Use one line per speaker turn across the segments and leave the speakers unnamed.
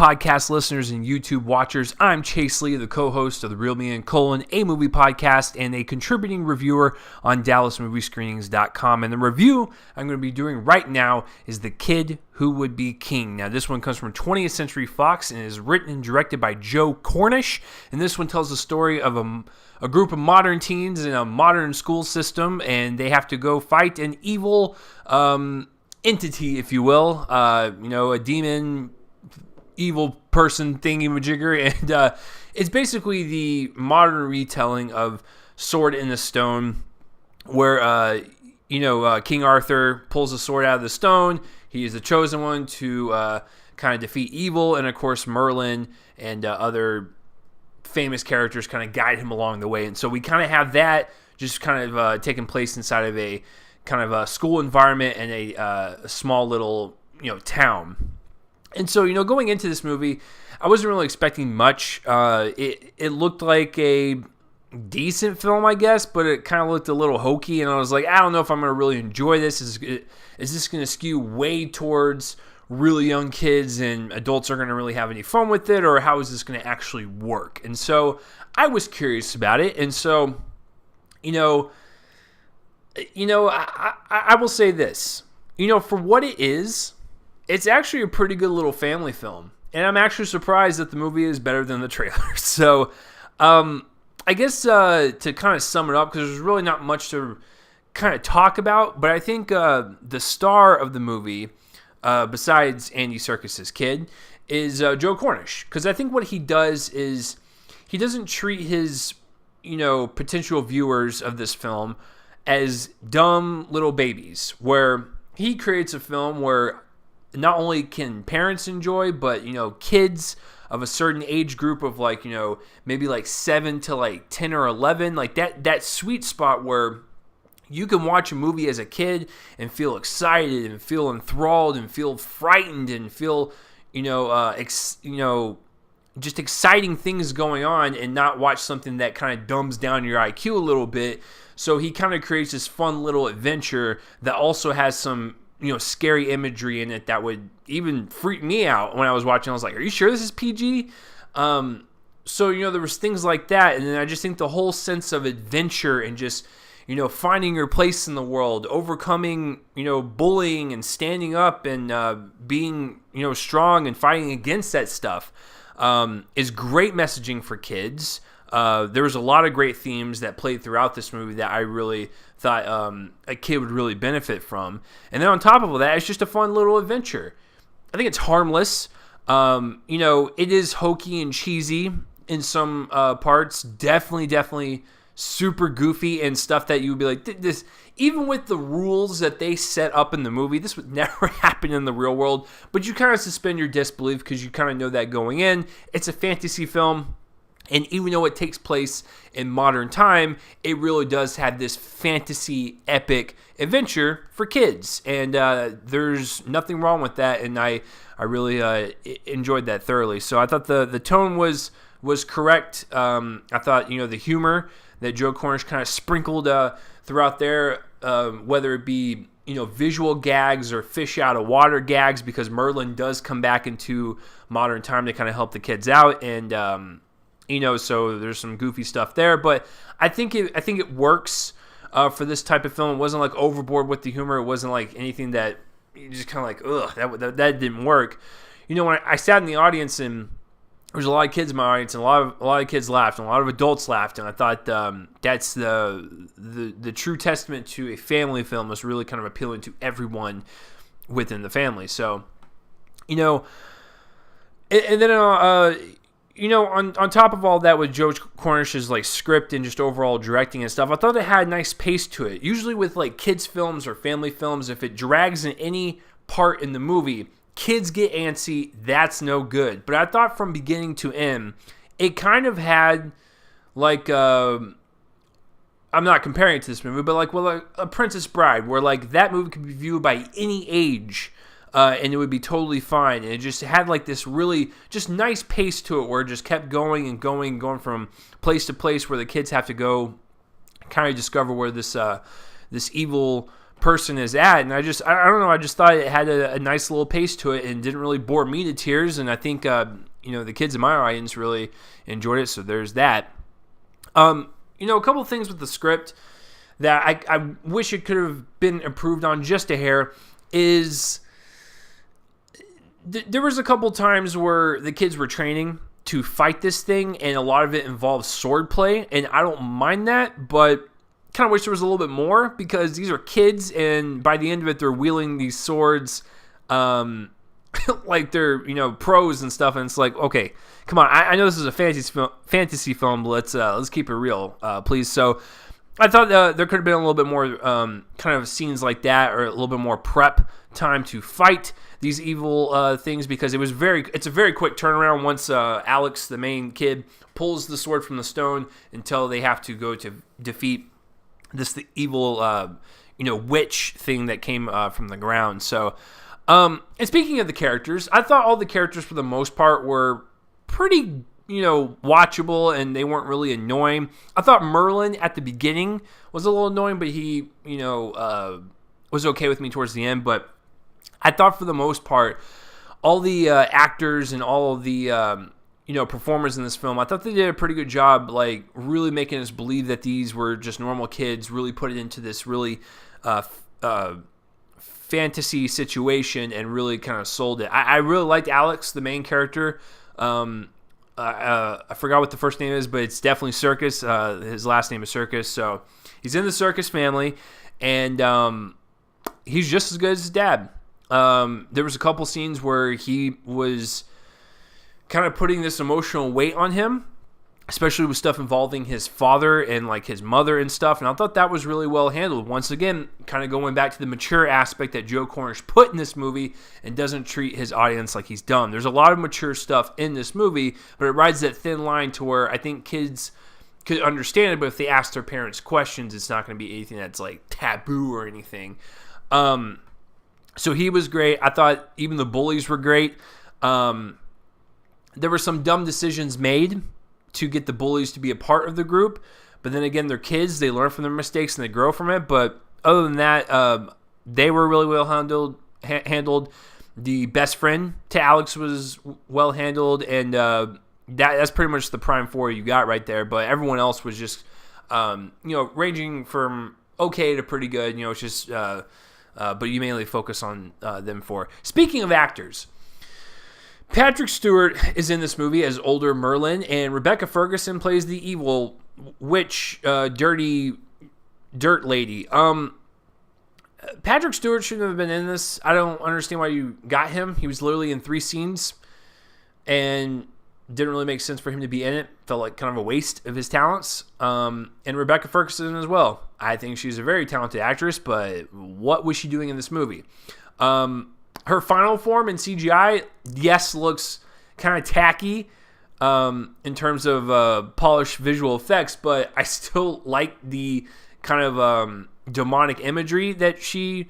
podcast listeners and YouTube watchers. I'm Chase Lee, the co-host of The Real Me and Colon, a movie podcast and a contributing reviewer on DallasMovieScreenings.com. And the review I'm going to be doing right now is The Kid Who Would Be King. Now, this one comes from 20th Century Fox and is written and directed by Joe Cornish. And this one tells the story of a group of modern teens in a modern school system, and they have to go fight an evil entity, if you will, a demon, evil person thingy-majigger, and it's basically the modern retelling of Sword in the Stone, where, King Arthur pulls a sword out of the stone. He is the chosen one to kind of defeat evil, and of course Merlin and other famous characters kind of guide him along the way. And so we kind of have that just kind of taking place inside of a kind of a school environment and a small little, town. And so, going into this movie, I wasn't really expecting much. It looked like a decent film, I guess, but it kind of looked a little hokey, and I was like, I don't know if I'm going to really enjoy this. Is this going to skew way towards really young kids and adults are going to really have any fun with it, or how is this going to actually work? And so I was curious about it, and so, I will say this, for what it is, it's actually a pretty good little family film, and I'm actually surprised that the movie is better than the trailer. So, I guess to kind of sum it up, because there's really not much to kind of talk about, but I think the star of the movie, besides Andy Serkis's kid, is Joe Cornish, because I think what he does is he doesn't treat his potential viewers of this film as dumb little babies, where he creates a film where not only can parents enjoy, but, kids of a certain age group of maybe 7 to 10 or 11, that sweet spot where you can watch a movie as a kid and feel excited and feel enthralled and feel frightened and feel, just exciting things going on, and not watch something that kind of dumbs down your IQ a little bit. So he kind of creates this fun little adventure that also has some scary imagery in it that would even freak me out when I was watching. I was like, are you sure this is PG? So, there was things like that. And then I just think the whole sense of adventure and just, finding your place in the world, overcoming, bullying and standing up and being, strong and fighting against that stuff is great messaging for kids. There was a lot of great themes that played throughout this movie that I really thought a kid would really benefit from. And then on top of all that, it's just a fun little adventure. I think it's harmless. It is hokey and cheesy in some parts. Definitely super goofy and stuff that you would be like, this, even with the rules that they set up in the movie, this would never happen in the real world. But you kind of suspend your disbelief because you kind of know that going in. It's a fantasy film. And even though it takes place in modern time, it really does have this fantasy epic adventure for kids. And there's nothing wrong with that. And I really enjoyed that thoroughly. So I thought the tone was correct. I thought, the humor that Joe Cornish kind of sprinkled throughout there, whether it be, visual gags or fish out of water gags, because Merlin does come back into modern time to kind of help the kids out. And, so there's some goofy stuff there, but I think it works for this type of film. It wasn't like overboard with the humor. It wasn't like anything that you just kind of like, ugh, that didn't work. When I sat in the audience and there was a lot of kids in my audience, and a lot of kids laughed, and a lot of adults laughed, and I thought that's the true testament to a family film. Is really kind of appealing to everyone within the family. So, and then on top of all that, with Joe Cornish's script and just overall directing and stuff, I thought it had a nice pace to it. Usually with kids films or family films, if it drags in any part in the movie, kids get antsy. That's no good. But I thought from beginning to end, it kind of had I'm not comparing it to this movie, but a Princess Bride, where that movie could be viewed by any age. And it would be totally fine. And it just had this really just nice pace to it, where it just kept going and going from place to place, where the kids have to go kind of discover where this evil person is at. And I don't know, I just thought it had a nice little pace to it and didn't really bore me to tears. And I think, the kids in my audience really enjoyed it. So there's that. A couple of things with the script that I wish it could have been improved on just a hair is there was a couple times where the kids were training to fight this thing, and a lot of it involves swordplay, and I don't mind that, but kind of wish there was a little bit more, because these are kids, and by the end of it, they're wielding these swords like they're, pros and stuff, and it's like, okay, come on, I know this is a fantasy film, but let's keep it real, please. So I thought there could have been a little bit more kind of scenes like that, or a little bit more prep time to fight these evil things, because it's a very quick turnaround once Alex, the main kid, pulls the sword from the stone until they have to go to defeat the evil witch thing that came from the ground. So and speaking of the characters, I thought all the characters for the most part were pretty watchable, and they weren't really annoying. I thought Merlin at the beginning was a little annoying, but he was okay with me towards the end. But I thought for the most part, all the actors and all of the performers in this film, I thought they did a pretty good job, like really making us believe that these were just normal kids, really put it into this really fantasy situation, and really kind of sold it. I really liked Alex, the main character. I forgot what the first name is, but it's definitely Circus. His last name is Circus, so he's in the Circus family, and he's just as good as his dad. There was a couple scenes where he was kind of putting this emotional weight on him, especially with stuff involving his father and like his mother and stuff, and I thought that was really well handled. Once again, kind of going back to the mature aspect that Joe Cornish put in this movie, and doesn't treat his audience like he's dumb. There's a lot of mature stuff in this movie, but it rides that thin line to where I think kids could understand it, but if they ask their parents questions, it's not going to be anything that's like taboo or anything. So he was great. I thought even the bullies were great. There were some dumb decisions made to get the bullies to be a part of the group, but then again, they're kids. They learn from their mistakes and they grow from it. But other than that, they were really well handled. The best friend to Alex was well handled, and that's pretty much the prime four you got right there. But everyone else was just, ranging from okay to pretty good. It's just, but you mainly focus on them four. Speaking of actors, Patrick Stewart is in this movie as older Merlin, and Rebecca Ferguson plays the evil witch, dirty dirt lady. Patrick Stewart shouldn't have been in this. I don't understand why you got him. He was literally in 3 scenes, and didn't really make sense for him to be in it. Felt like kind of a waste of his talents. And Rebecca Ferguson as well. I think she's a very talented actress, but what was she doing in this movie? Her final form in CGI, yes, looks kind of tacky in terms of polished visual effects, but I still like the kind of demonic imagery that she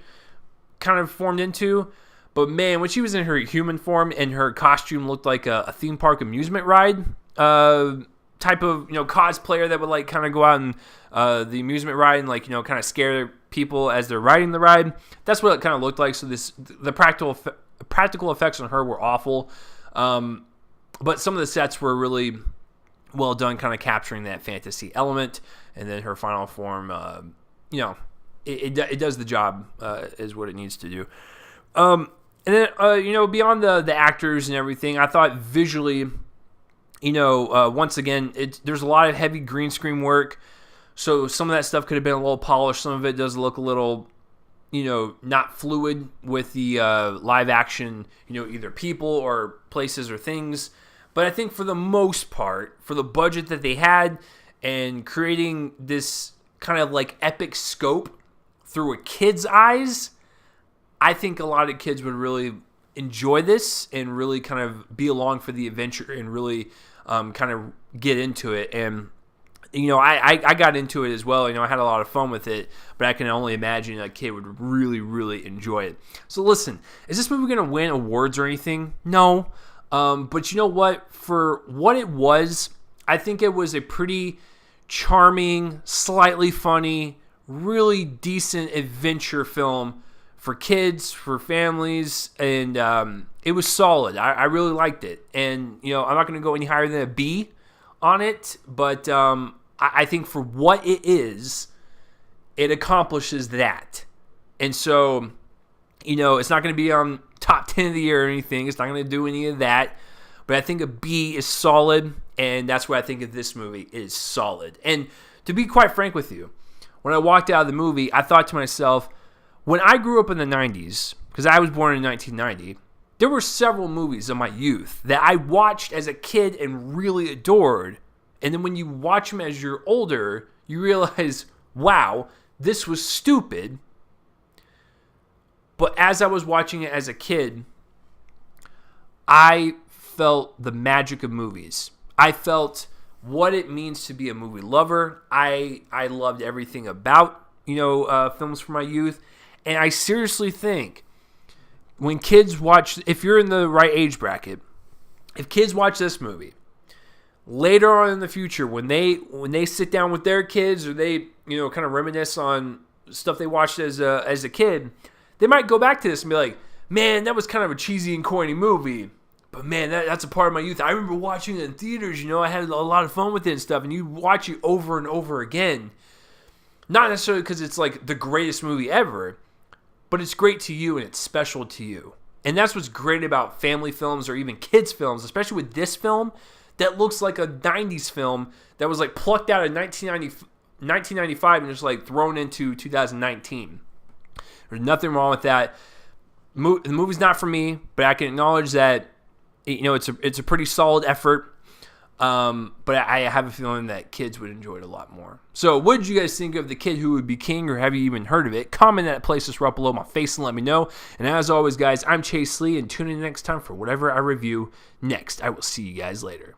kind of formed into. But man, when she was in her human form and her costume looked like a theme park amusement ride type of cosplayer that would like kind of go out and the amusement ride and like kind of scare people as they're riding the ride. That's what it kind of looked like. So the practical effects on her were awful, but some of the sets were really well done, kind of capturing that fantasy element. And then her final form, it does the job, is what it needs to do. And then beyond the actors and everything, I thought visually, once again, there's a lot of heavy green screen work. So some of that stuff could have been a little polished. Some of it does look a little, not fluid with the live action, either people or places or things. But I think for the most part, for the budget that they had and creating this kind of like epic scope through a kid's eyes, I think a lot of kids would really enjoy this and really kind of be along for the adventure and really kind of get into it. And I got into it as well. I had a lot of fun with it, but I can only imagine a kid would really, really enjoy it. So listen, is this movie going to win awards or anything? No. But you know what? For what it was, I think it was a pretty charming, slightly funny, really decent adventure film for kids, for families, and it was solid. I really liked it. And, I'm not going to go any higher than a B on it, but I think for what it is, it accomplishes that. And so, it's not going to be on top 10 of the year or anything. It's not going to do any of that. But I think a B is solid, and that's what I think of this movie is solid. And to be quite frank with you, when I walked out of the movie, I thought to myself, when I grew up in the 90s, because I was born in 1990, there were several movies in my youth that I watched as a kid and really adored. And then when you watch them as you're older, you realize, wow, this was stupid. But as I was watching it as a kid, I felt the magic of movies. I felt what it means to be a movie lover. I loved everything about, films from my youth. And I seriously think when kids watch, if you're in the right age bracket, if kids watch this movie, later on in the future, when they sit down with their kids or they, kind of reminisce on stuff they watched as a kid, they might go back to this and be like, man, that was kind of a cheesy and corny movie. But man, that's a part of my youth. I remember watching it in theaters, I had a lot of fun with it and stuff. And you watch it over and over again. Not necessarily because it's like the greatest movie ever, but it's great to you and it's special to you. And that's what's great about family films or even kids films, especially with this film that looks like a 90s film that was like plucked out of 1995 and just like thrown into 2019. There's nothing wrong with that. The movie's not for me, but I can acknowledge that it's a pretty solid effort. But I have a feeling that kids would enjoy it a lot more. So what did you guys think of The Kid Who Would Be King, or have you even heard of it? Comment that playlist right below my face and let me know. And as always, guys, I'm Chase Lee, and tune in next time for whatever I review next. I will see you guys later.